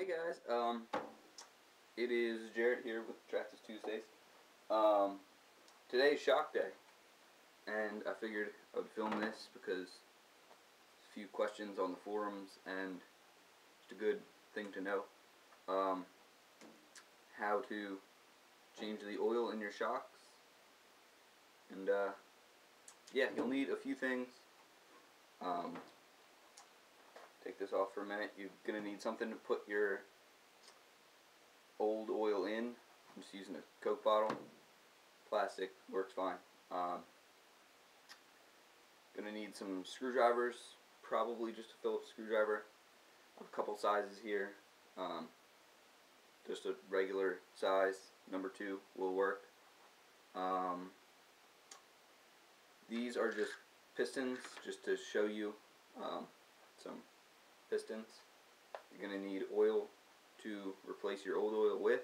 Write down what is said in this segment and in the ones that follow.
Hey guys, it is Jared here with Traxxas Tuesdays. Today is Shock Day, and I figured I would film this because a few questions on the forums and just a good thing to know. How to change the oil in your shocks, and yeah, you'll need a few things. Take this off for a minute. You're going to need something to put your old oil in. I'm just using a Coke bottle. Plastic works fine. Going to need some screwdrivers, probably just a Phillips screwdriver. I have a couple sizes here. Just a regular size, number 2 will work. These are just pistons, just to show you some pistons. You're going to need oil to replace your old oil with,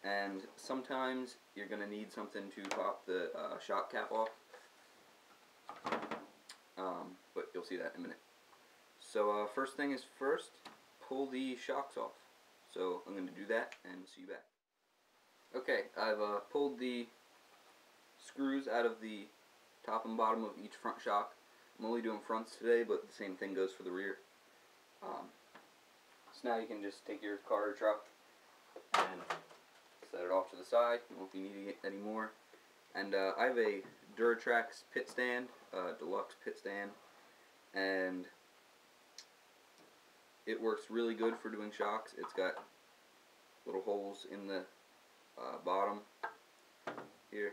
and sometimes you're going to need something to pop the shock cap off, but you'll see that in a minute. So first thing is first, pull the shocks off. So I'm going to do that and see you back. Okay, I've pulled the screws out of the top and bottom of each front shock. I'm only doing fronts today, but the same thing goes for the rear. So now you can just take your car or truck and set it off to the side. You won't be needing it anymore. And I have a Duratrax pit stand, deluxe pit stand, and it works really good for doing shocks. It's got little holes in the bottom here.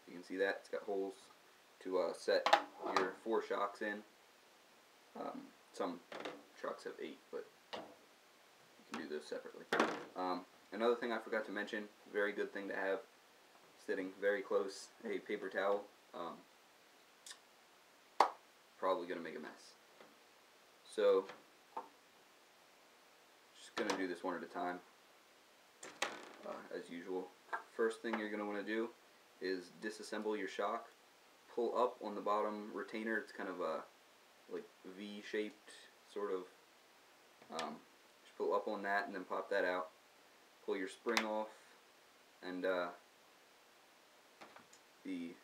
You can see that. It's got holes to set your 4 shocks in. Some trucks have 8, but you can do those separately. Another thing I forgot to mention, very good thing to have sitting very close, a paper towel. Probably going to make a mess. So, just going to do this one at a time, as usual. First thing you're going to want to do is disassemble your shock. Pull up on the bottom retainer. It's kind of a like V-shaped sort of. Just pull up on that and then pop that out. Pull your spring off, and the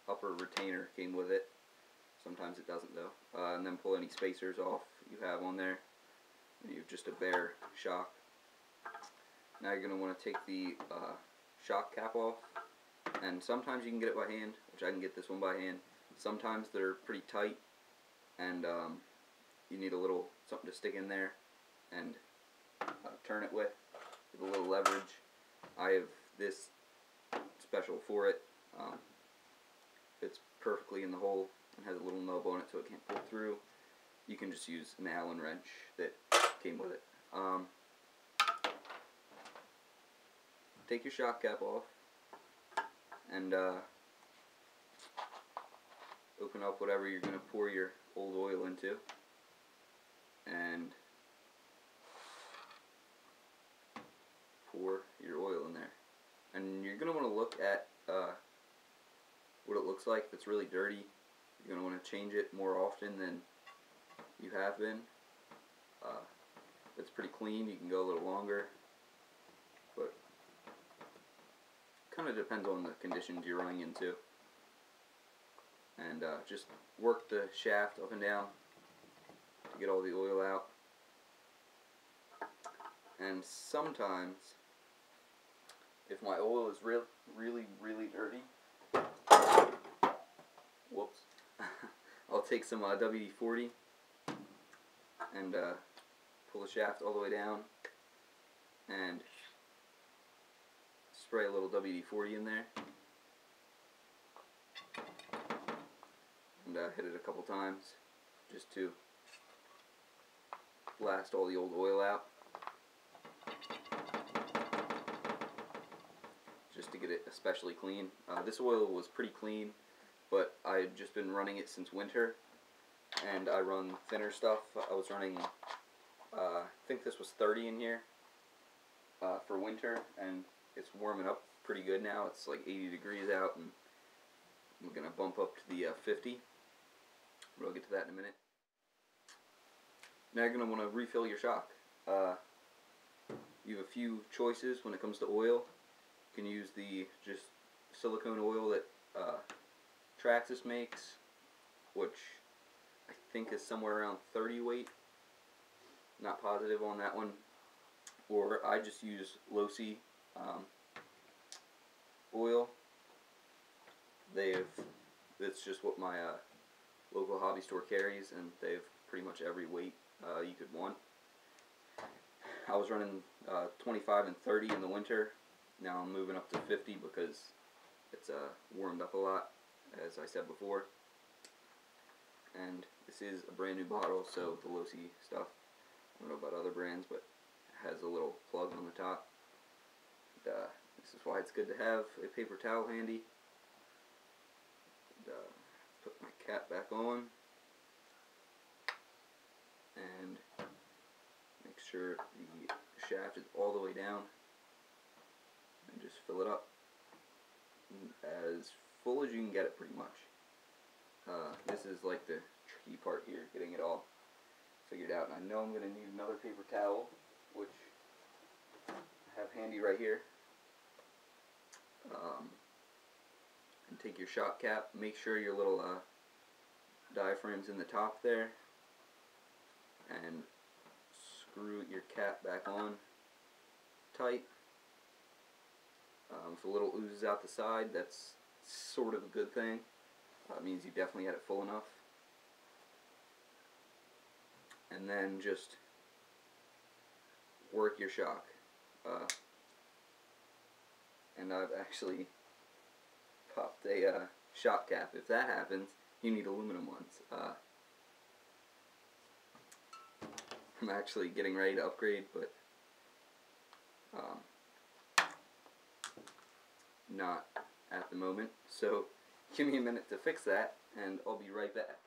upper retainer came with it. Sometimes it doesn't though. And then pull any spacers off you have on there. And you have just a bare shock. Now you're going to want to take the shock cap off. And sometimes you can get it by hand, which I can get this one by hand. Sometimes they're pretty tight, and you need a little something to stick in there and turn it with a little leverage. I have this special for it. Fits perfectly in the hole and has a little nub on it so it can't pull through. You can just use an Allen wrench that came with it. Take your shock cap off and open up whatever you're going to pour your old oil into, and pour your oil in there. And you're going to want to look at what it looks like. If it's really dirty, you're going to want to change it more often than you have been. If it's pretty clean, you can go a little longer, but kind of depends on the conditions you're running into. And just work the shaft up and down to get all the oil out. And sometimes, if my oil is really dirty, whoops, I'll take some WD-40 and pull the shaft all the way down and spray a little WD-40 in there, and hit it a couple times just to blast all the old oil out, just to get it especially clean. This oil was pretty clean, but I had just been running it since winter, and I run thinner stuff. I was running, I think this was 30 in here for winter, and it's warming up pretty good now. It's like 80 degrees out, and I'm going to bump up to the 50. But I'll get to that in a minute. Now you're going to want to refill your shock. You have a few choices when it comes to oil. You can use the just silicone oil that Traxxas makes, which I think is somewhere around 30 weight. Not positive on that one. Or I just use Losi oil. It's just what my local hobby store carries, and they have pretty much every weight you could want. I was running 25 and 30 in the winter. Now I'm moving up to 50 because it's warmed up a lot, as I said before. And this is a brand new bottle, so the Losi stuff, I don't know about other brands, but it has a little plug on the top. And, this is why it's good to have a paper towel handy. And, put my cap back on, and make sure the shaft is all the way down, and just fill it up as full as you can get it, pretty much. This is like the tricky part here, getting it all figured out. And I know I'm going to need another paper towel, which I have handy right here. And take your shot cap, make sure your little diaphragm's in the top there, and screw your cap back on tight. If a little oozes out the side, that's sort of a good thing. It means you definitely had it full enough. And then just work your shock. And I've actually popped a shock cap. If that happens, you need aluminum ones. I'm actually getting ready to upgrade, but not at the moment. So give me a minute to fix that, and I'll be right back.